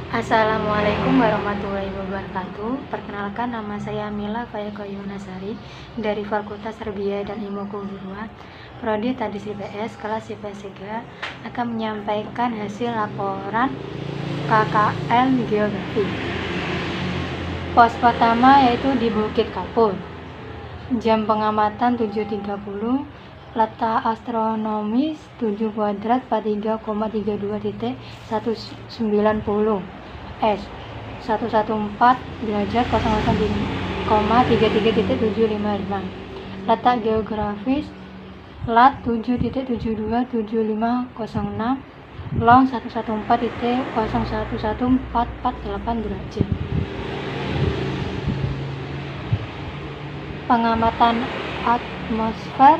Assalamualaikum warahmatullahi wabarakatuh. Perkenalkan, nama saya Mila Fayakoyunasari dari Fakultas Tarbiyah dan Ilmu Keguruan, Prodi Tadris IPS kelas IPS 3 akan menyampaikan hasil laporan KKN Geografi. Pos pertama yaitu di Bukit Kapur. Jam pengamatan 7.30, letak astronomis 7 kuadrat 43,32.190 S 114 derajat 0,33.755. Letak geografis lat 7.727506 long 114.011448 derajat. Pengamatan atmosfer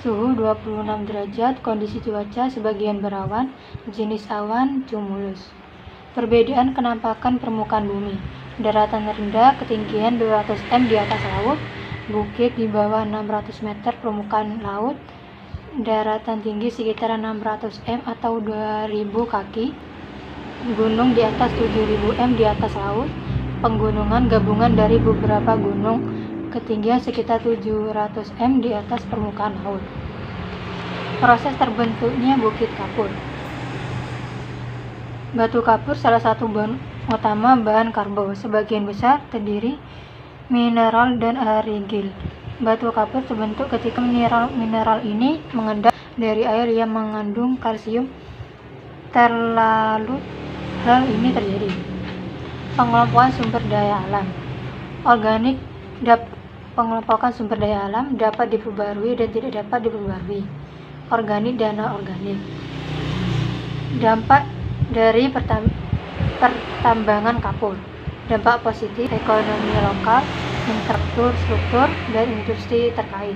suhu 26 derajat, kondisi cuaca sebagian berawan, jenis awan cumulus. Perbedaan kenampakan permukaan bumi. Daratan rendah ketinggian 200 m di atas laut, bukit di bawah 600 meter permukaan laut, daratan tinggi sekitar 600 m atau 2000 kaki, gunung di atas 7000 m di atas laut, penggunungan gabungan dari beberapa gunung, ketinggian sekitar 700 m di atas permukaan laut. Proses terbentuknya Bukit Kapur. Batu kapur salah satu bahan utama bahan karbo, sebagian besar terdiri mineral dan argil. Batu kapur terbentuk ketika mineral ini mengendap dari air yang mengandung kalsium terlalu. Hal ini terjadi. Pengelompokan sumber daya alam organik. Pengelompokan sumber daya alam dapat diperbarui dan tidak dapat diperbarui. Organik dan non-organik. Dampak dari pertambangan kapur. Dampak positif ekonomi lokal, infrastruktur, dan industri terkait.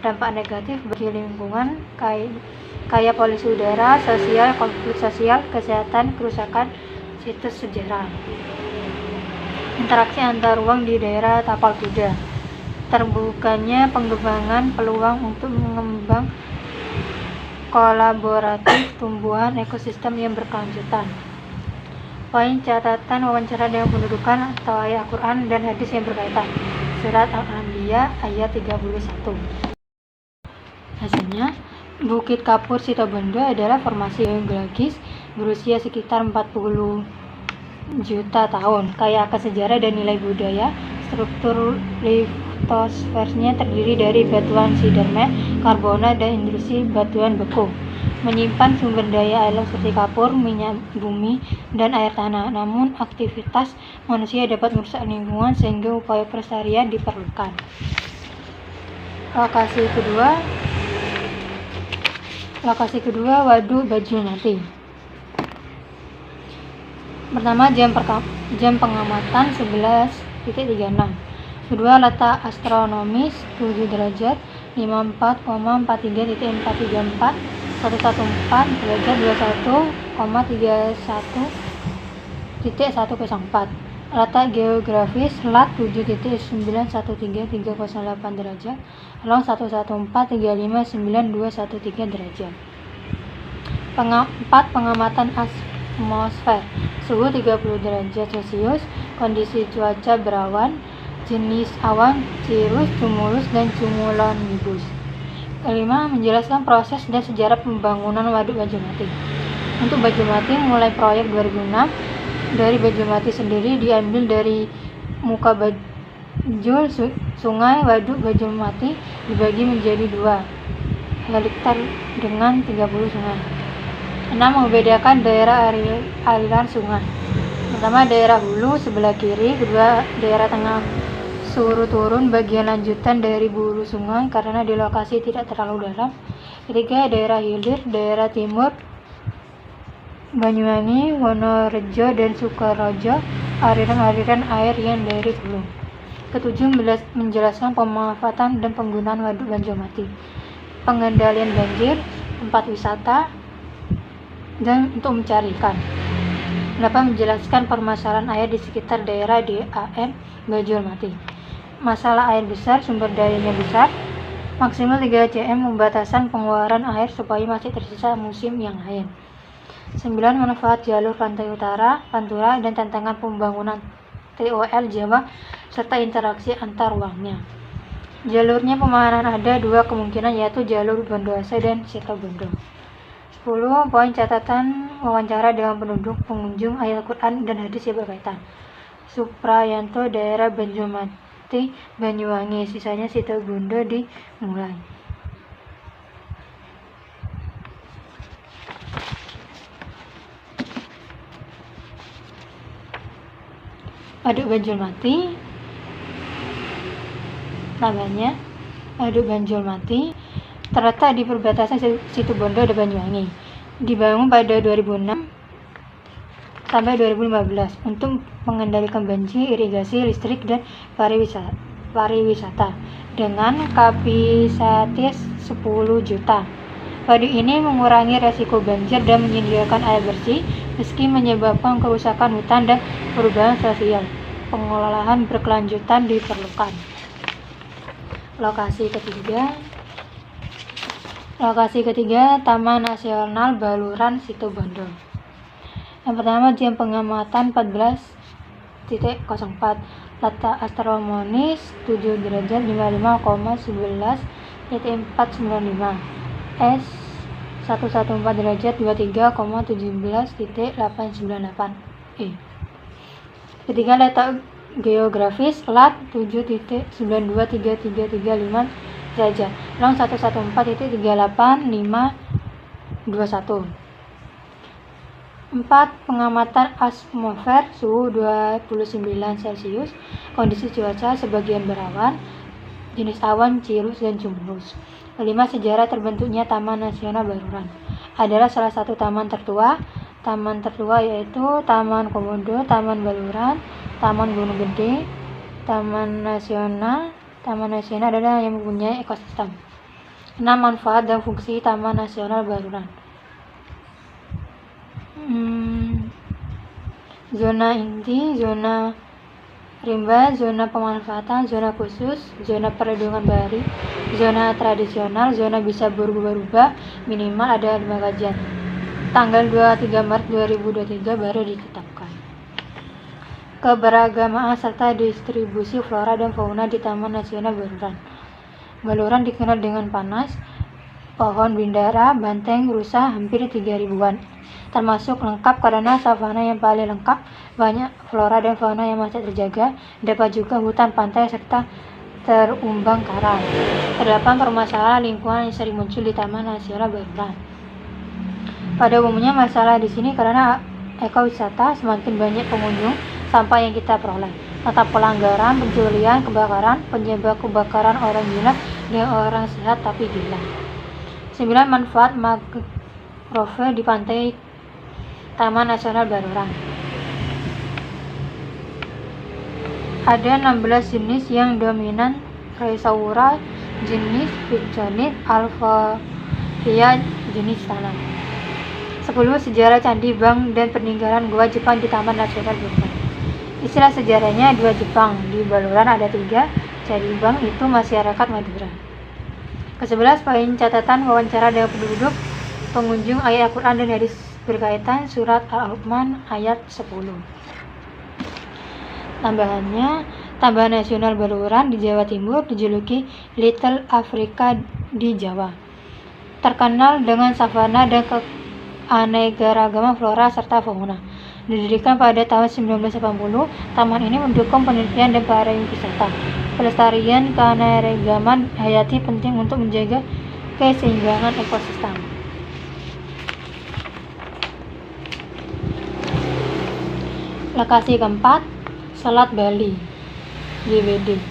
Dampak negatif bagi lingkungan kaya polusi udara, sosial, konflik sosial, kesehatan, kerusakan situs sejarah. Interaksi antar ruang di daerah tapal kuda. Terbukanya pengembangan peluang untuk mengembang kolaboratif tumbuhan ekosistem yang berkelanjutan. Poin catatan wawancara dengan pendudukan atau ayat Al-Quran dan hadis yang berkaitan. Surat Al-Anbiya ayat 31. Hasilnya, Bukit Kapur Situbondo adalah formasi geologis berusia sekitar 40 juta tahun, kaya akan sejarah dan nilai budaya. Struktur litosfernya terdiri dari batuan sidermet, karbonat, dan industri batuan beku. Menyimpan sumber daya alam seperti kapur, minyak bumi, dan air tanah. Namun, aktivitas manusia dapat merusak lingkungan sehingga upaya pelestarian diperlukan. Lokasi kedua Waduk Bajulmati. Pertama, jam pengamatan 11.36. Kedua, letak astronomis 7 derajat 54,43.434 114 derajat 21,31.104. Letak geografis lat 7.913.308 derajat long 114.35.9213 derajat. 4. Pengamatan atmosfer suhu 30 derajat Celcius, kondisi cuaca berawan, jenis awan cirrus, cumulus, dan cumulonimbus. 5. Menjelaskan proses dan sejarah pembangunan Waduk Bajulmati. Untuk Bajulmati, mulai proyek 2006, dari Bajulmati sendiri diambil dari muka Bajul, sungai Waduk Bajulmati dibagi menjadi 2 hektar dengan 30 sungai. 6. Membedakan daerah aliran sungai. Pertama, daerah hulu sebelah kiri, kedua daerah tengah surut turun bagian lanjutan dari bulu sungai karena di lokasi tidak terlalu dalam. Ketiga, daerah hilir, daerah timur Banyuwangi, Wonorejo, dan Sukorejo, aliran-aliran air yang dari hulu. Ketujuh, menjelaskan pemanfaatan dan penggunaan Waduk Bajulmati, pengendalian banjir, tempat wisata, dan untuk mencari ikan. 8. Menjelaskan permasalahan air di sekitar daerah DAM Bajulmati. Masalah air besar, sumber dayanya besar, maksimal 3 cm, pembatasan pengeluaran air supaya masih tersisa musim yang lain. 9. Manfaat jalur pantai utara, Pantura, dan tantangan pembangunan TOL Jawa, serta interaksi antar ruangnya. Jalurnya pemahaman ada dua kemungkinan, yaitu jalur Bondowoso dan Situbondo. 10. Poin catatan wawancara dengan penduduk pengunjung ayat Al-Quran dan hadis yang berkaitan. Suprayanto, daerah Banjulmati, Banyuwangi, sisanya Situbondo dimulai. Waduk Banjulmati, namanya Waduk Banjulmati, terletak di perbatasan Situbondo dan Banyuwangi. Dibangun pada 2006 sampai 2015 untuk mengendalikan banjir, irigasi, listrik, dan pariwisata dengan kapasitas 10 juta. Waduk ini mengurangi resiko banjir dan menyediakan air bersih meski menyebabkan kerusakan hutan dan perubahan sosial. Pengelolaan berkelanjutan diperlukan. Lokasi ketiga, Taman Nasional Baluran, Situbondo. Yang pertama, jam pengamatan 14.04, letak astronomis 7 derajat 55,11.495, S 114 derajat 23,17.898 Ketiga, letak geografis, lat 7.923335 derajat, long 114.38521. 4. Pengamatan atmosfer, suhu 29 Celcius, kondisi cuaca sebagian berawan, jenis awan, cirrus, dan cumulus. 5. Sejarah terbentuknya Taman Nasional Baluran. Adalah salah satu taman tertua. Taman tertua yaitu Taman Komodo, Taman Baluran, Taman Gunung Gede. Taman Nasional adalah yang mempunyai ekosistem. 6. Manfaat dan fungsi Taman Nasional Baluran. Zona inti, zona rimba, zona pemanfaatan, zona khusus, zona perlindungan bahari, zona tradisional, zona bisa berubah-ubah, minimal ada 5 kajian. Tanggal 23 Maret 2023 baru ditetapkan. Keberagaman serta distribusi flora dan fauna di Taman Nasional Baluran. Baluran dikenal dengan panas, pohon bindara, banteng, rusa hampir 3.000-an, termasuk lengkap karena savana yang paling lengkap, banyak flora dan fauna yang masih terjaga, dapat juga hutan pantai serta terumbang karang. Terdapat permasalahan lingkungan yang sering muncul di Taman Nasional Baluran. Pada umumnya masalah di sini karena ekowisata, semakin banyak pengunjung, sampah yang kita peroleh, tetap pelanggaran, pencurian, kebakaran, penyebab kebakaran orang gila dan orang sehat tapi gila. 9. Manfaat mangrove di pantai Taman Nasional Baluran. Ada 16 jenis yang dominan, Rhizoura jenis Pycnospathes, Alphavia jenis tanah. 10. Sejarah Candi Bang dan peninggalan gua Jepang di Taman Nasional Baluran. Istilah sejarahnya dua Jepang, di Baluran ada 3, Candi Bang itu masyarakat Madura. Ke-11. Poin catatan wawancara dengan penduduk pengunjung ayat Al-Quran dan hadis berkaitan, surat Al-Luqman ayat 10. Tambahan Nasional Baluran di Jawa Timur dijuluki Little Africa di Jawa. Terkenal dengan savana dan keanekaragaman flora serta fauna. Didirikan pada tahun 1980, taman ini mendukung penelitian dan pariwisata. Pelestarian keanekaragaman hayati penting untuk menjaga keseimbangan ekosistem. Lokasi keempat, Selat Bali, GBD.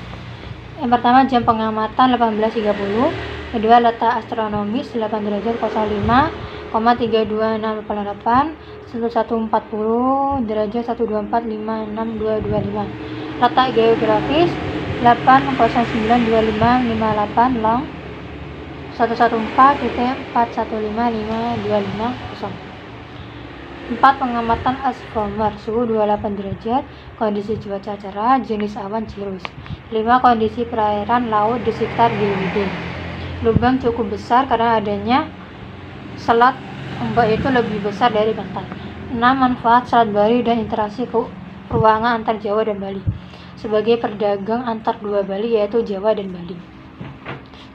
Yang pertama, jam pengamatan 18.30. Kedua, letak astronomis 8 derajat 05,32688, 1140 derajat 124562225. Letak geografis 8092558, long 114.415525. 4. Pengamatan astronomer, suhu 28 derajat, kondisi cuaca cerah, jenis awan cirrus. 5. Kondisi perairan laut di sekitar GBD. Lubang cukup besar karena adanya selat ombak itu lebih besar dari pantai. 6. Manfaat Selat Bali dan interaksi keuangan antar Jawa dan Bali. Sebagai perdagang antar dua Bali yaitu Jawa dan Bali.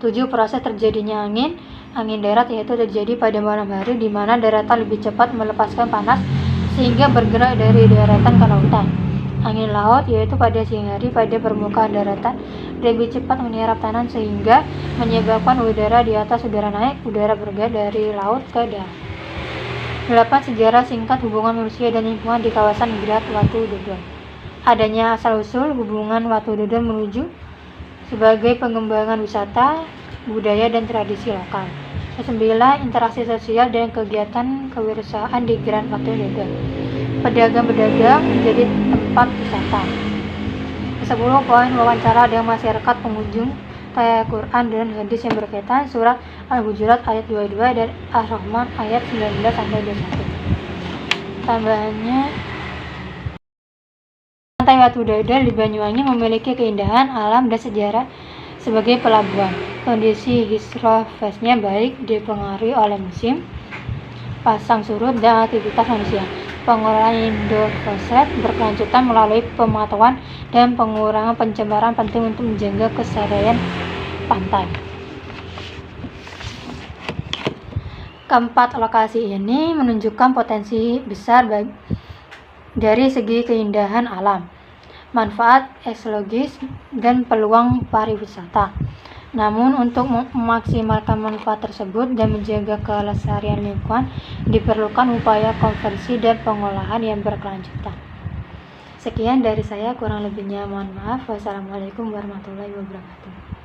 7. Proses terjadinya angin darat yaitu terjadi pada malam hari di mana daratan lebih cepat melepaskan panas sehingga bergerak dari daratan ke lautan. Angin laut yaitu pada siang hari pada permukaan daratan lebih cepat menyerap tanah sehingga menyebabkan udara di atas udara naik, udara bergerak dari laut ke darat. 8. Sejarah singkat hubungan manusia dan lingkungan di kawasan Gerak Watu Dodol. Adanya asal-usul hubungan Watu Dodol menuju sebagai pengembangan wisata, budaya, dan tradisi lokal. 9. Interaksi sosial dan kegiatan kewirausahaan di Gerak Watu Dodol. Pedagang-pedagang menjadi tempat wisata. 10. Poin wawancara dengan masyarakat pengunjung Quran dan hadis yang berkaitan surat Al-Hujurat ayat 22 dan Ar-Rahman ayat 19-21. Tambahannya, Pantai Watu Dodol di Banyuwangi memiliki keindahan alam dan sejarah sebagai pelabuhan. Kondisi hidrofisnya baik dipengaruhi oleh musim pasang surut dan aktivitas manusia. Pengolahan indofosfat berkelanjutan melalui pemantauan dan pengurangan pencemaran penting untuk menjaga kelestarian pantai. Keempat lokasi ini menunjukkan potensi besar dari segi keindahan alam, manfaat ekologis, dan peluang pariwisata. Namun untuk memaksimalkan manfaat tersebut dan menjaga kelestarian lingkungan diperlukan upaya konversi dan pengolahan yang berkelanjutan. Sekian dari saya, kurang lebihnya mohon maaf. Wassalamualaikum warahmatullahi wabarakatuh.